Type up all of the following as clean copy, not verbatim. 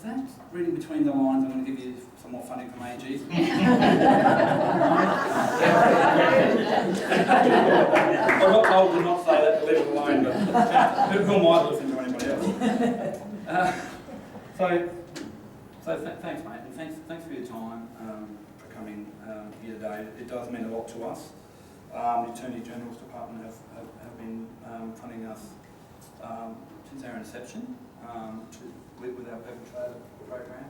Thanks. Reading between the lines, I'm going to give you some more funding from AGs. I got told to not say that, to leave it alone, but who might listen to anybody else? Thanks, mate, and thanks for your time, for coming here today. It does mean a lot to us. The Attorney General's Department have been funding us since our inception with our perpetrator program,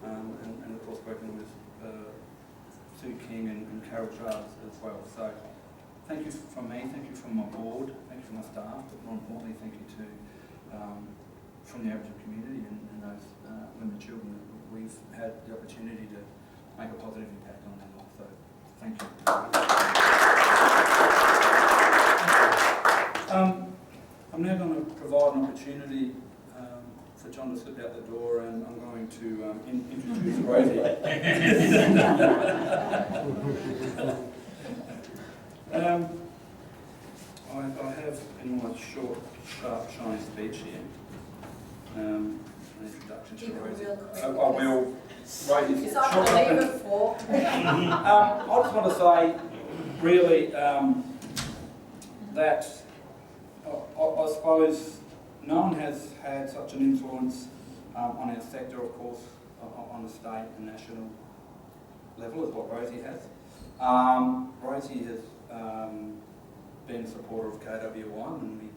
and of course working with Sue King and Carol Charles as well. So thank you from me, thank you from my board, thank you from my staff, but more importantly thank you to from the Aboriginal community and those women and children that we've had the opportunity to make a positive impact on their life. So thank you. I'm now going to provide an opportunity for John to slip out the door, and I'm going to introduce Rosie. I have in my short, sharp, shiny speech here an introduction to Rosie. I will. Rosie, is that what I leave it for? I just want to say, really, that I suppose no one has had such an influence on our sector, of course, on the state and national level as what Rosie has. Rosie has been a supporter of KW1 when we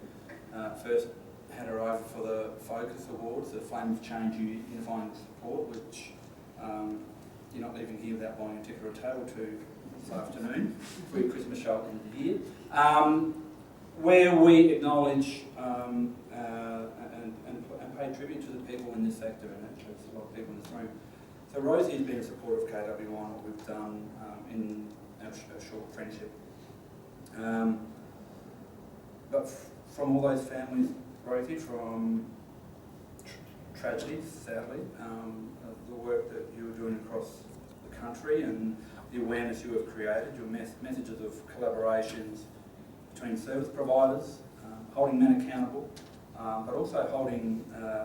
first had her over for the Focus Awards, the Flame of Change Unifying Support, which you're not leaving here without buying a ticket or a table to this afternoon for your Christmas show at the end of the year. Where we acknowledge and pay tribute to the people in this sector, and actually there's a lot of people in this room. So Rosie has been a supporter of KW1, what we've done in our short friendship. But from all those families, Rosie, from tragedies, sadly, the work that you are doing across the country and the awareness you have created, your messages of collaborations between service providers, holding men accountable, but also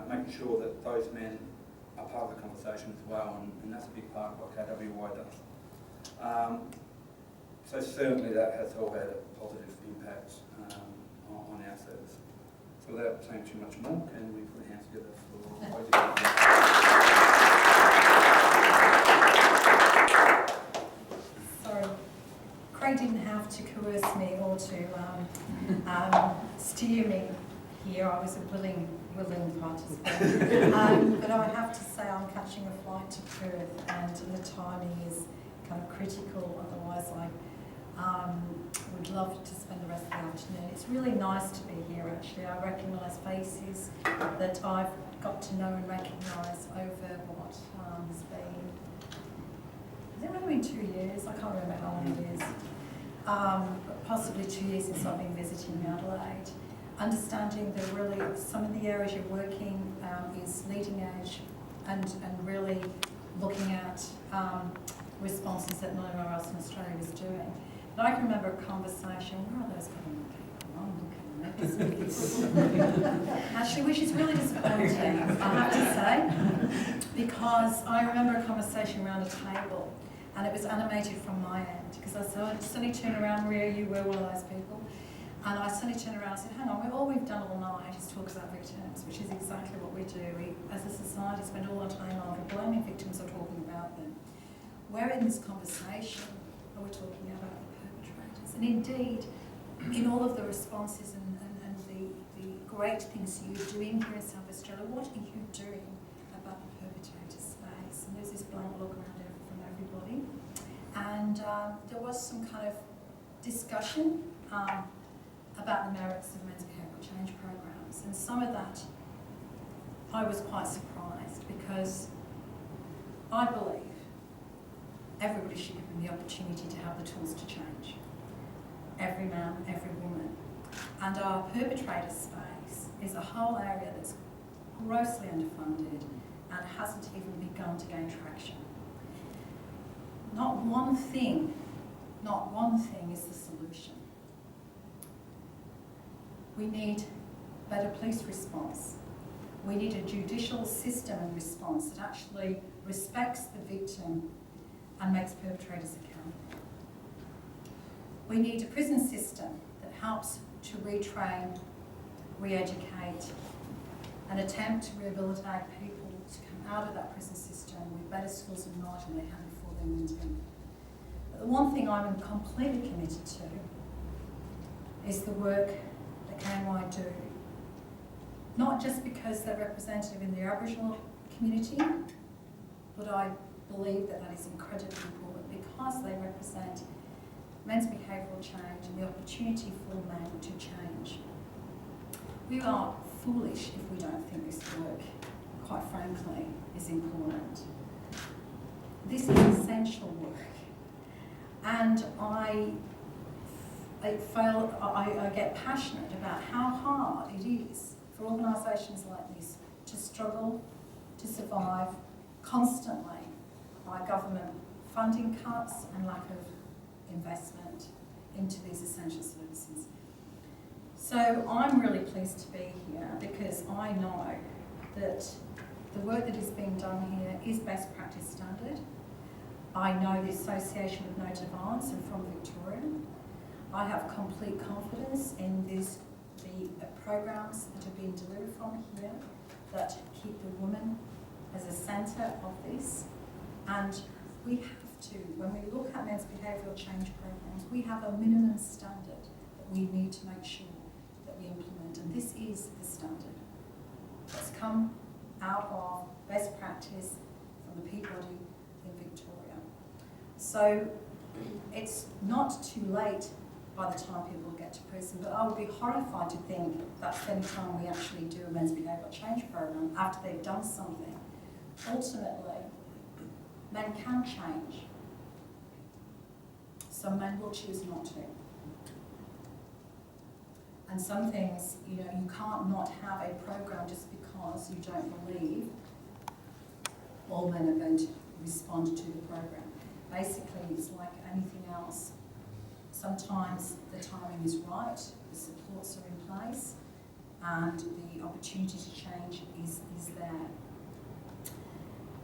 making sure that those men are part of the conversation as well, and that's a big part of what KWY does. So certainly that has all had a positive impact on our service. So without saying too much more, can we put hands together for Rosie? Craig didn't have to coerce me or to steer me here. I was a willing participant. But I have to say I'm catching a flight to Perth, and the timing is kind of critical. Otherwise, I would love to spend the rest of the afternoon. It's really nice to be here, actually. I recognise faces that I've got to know and recognise over what has been. Has it really been 2 years? I can't remember how long it is. Possibly 2 years since I've been visiting Adelaide. Understanding that really some of the areas you're working is leading edge and really looking at responses that no one else in Australia is doing. And I can remember a conversation, where are those government people? Actually, which is really disappointing, I have to say, because I remember a conversation around a table, and it was animated from my end, because I suddenly turned around, Maria, you were one of those people, and I suddenly turned around and said, hang on, all we've done all night is talk about victims, which is exactly what we do. We, as a society, spend all our time either blaming victims or talking about them. Where in this conversation are we talking about the perpetrators? And indeed, in all of the responses and the great things you're doing here in South Australia, what are you doing about the perpetrator space? And there's this blank look around from everybody. And there was some kind of discussion about the merits of men's behavioural change programs. And some of that I was quite surprised, because I believe everybody should be given the opportunity to have the tools to change. Every man, every woman. And our perpetrator space is a whole area that's grossly underfunded and hasn't even begun to gain traction. Not one thing is the solution. We need better police response. We need a judicial system and response that actually respects the victim and makes perpetrators accountable. We need a prison system that helps to retrain, re-educate, and attempt to rehabilitate people to come out of that prison system with better skills and knowledge than they had before they went in. But the one thing I'm completely committed to is the work that KMI do, not just because they're representative in the Aboriginal community, but I believe that that is incredibly important because they represent men's behavioural change and the opportunity for men to change. We are foolish if we don't think this work, quite frankly, is important. This is essential work. And I get passionate about how hard it is for organisations like this to struggle, to survive constantly by government funding cuts and lack of investment into these essential services. So I'm really pleased to be here because I know that the work that is being done here is best practice standard. I know the association with No to Violence and from Victoria. I have complete confidence in the programs that are being delivered from here that keep the woman as a centre of this. And we have to, when we look at men's behavioural change programs, we have a minimum standard that we need to make sure that we implement. And this is the standard that's come out of best practice from the Peabody in Victoria. So it's not too late by the time people get to prison, but I would be horrified to think that's the only time we actually do a men's behavioural change program after they've done something. Ultimately, men can change. Some men will choose not to. And some things, you can't not have a program just because you don't believe all men are going to respond to the program. Basically, it's like anything else. Sometimes the timing is right, the supports are in place, and the opportunity to change is there.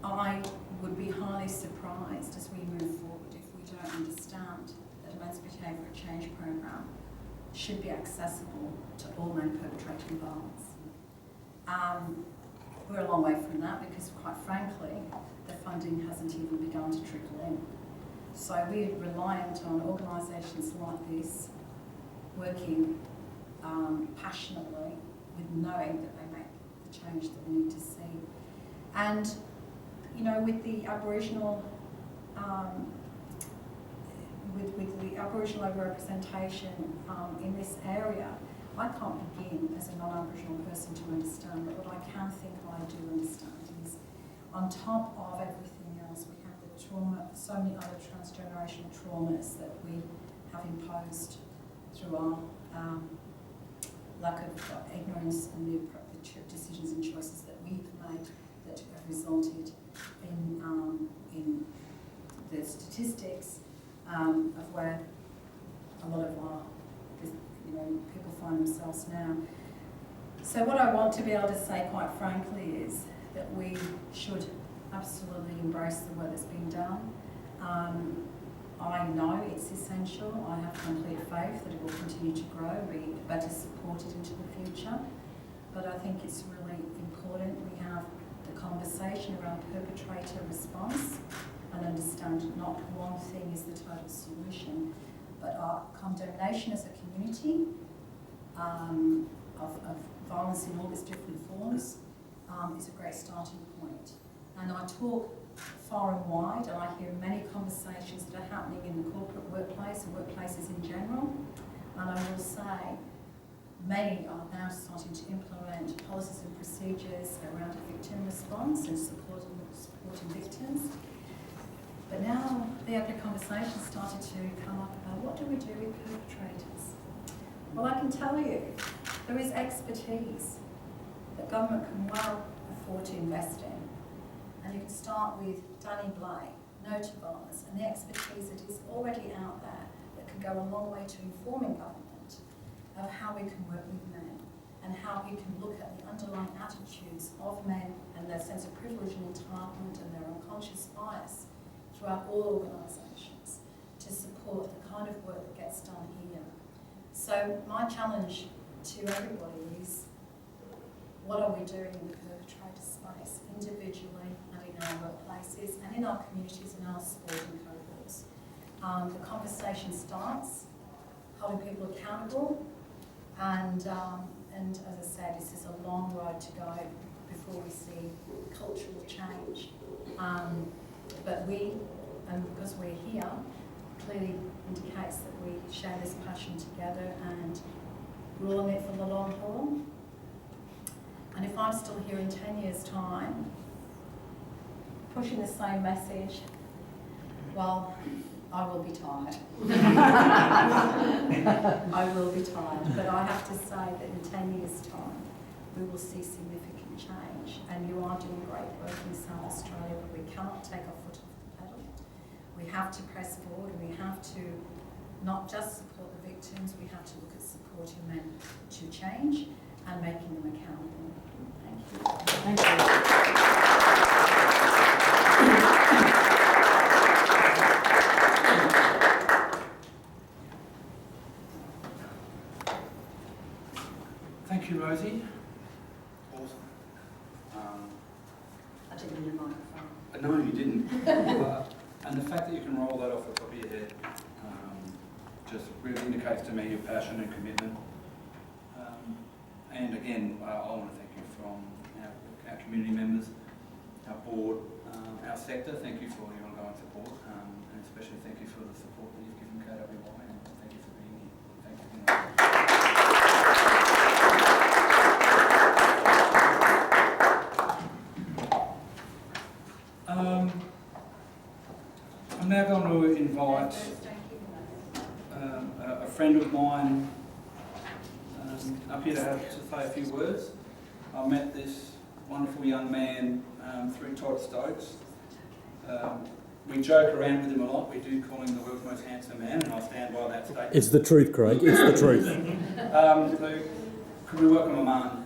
I would be highly surprised as we move forward if we don't understand that a men's behavioural change program should be accessible to all men perpetrating violence. We're a long way from that because, quite frankly, the funding hasn't even begun to trickle in. So we're reliant on organisations like this working passionately with knowing that they make the change that we need to see. And, with the Aboriginal with the Aboriginal representation in this area, I can't begin as a non-Aboriginal person to understand, but what I can think I do understand is, on top of everything else, we have the trauma, so many other transgenerational traumas that we have imposed through our lack of ignorance and the decisions and choices that we've made that have resulted in the statistics of where a lot of our people find themselves now. So what I want to be able to say, quite frankly, is that we should absolutely embrace the work that's being done. I know it's essential. I have complete faith that it will continue to grow and be better supported into the future. But I think it's really important we have the conversation around perpetrator response and understand not one thing is the total solution, but our condemnation as a community of violence in all its different forms is a great starting point. And I talk far and wide, and I hear many conversations that are happening in the corporate workplace and workplaces in general. And I will say, many are now starting to implement policies and procedures around victim response and supporting victims. But now the other conversation started to come up about what do we do with perpetrators? Well, I can tell you, there is expertise that government can well afford to invest in. And you can start with Danny Blake, No to Violence, and the expertise that is already out there that can go a long way to informing government of how we can work with men and how you can look at the underlying attitudes of men and their sense of privilege and entitlement and their unconscious bias throughout all organisations to support the kind of work that gets done here. So my challenge to everybody is, what are we doing in the perpetrator space, individually and in our workplaces and in our communities and our sporting cohorts? The conversation starts, holding people accountable, and as I said, this is a long road to go before we see cultural change. But we, and because we're here, clearly indicates that we share this passion together and we're all in it for the long haul. And if I'm still here in 10 years' time, pushing the same message, well, I will be tired. I will be tired, but I have to say that in 10 years' time, we will see significant change. And you are doing great work in South Australia, but we cannot take our foot off the pedal. We have to press forward, and we have to not just support the victims, we have to look at supporting them to change and making them accountable. Thank you. Thank you. Thank you, Rosie. Awesome. I didn't need a microphone. No, you didn't. And the fact that you can roll that off the top of your head just really indicates to me your passion and commitment. And again, I want to thank you from our community members, our board, our sector. Thank you for your ongoing support, and especially thank you for the support that you've given KWY, and thank you for being here. Thank you. I'm now going to invite a friend of mine up here to say a few words. I met this wonderful young man through Todd Stokes. We joke around with him a lot. We do call him the world's most handsome man, and I stand by that statement. It's the truth, Craig. It's the truth. So could we welcome Aman?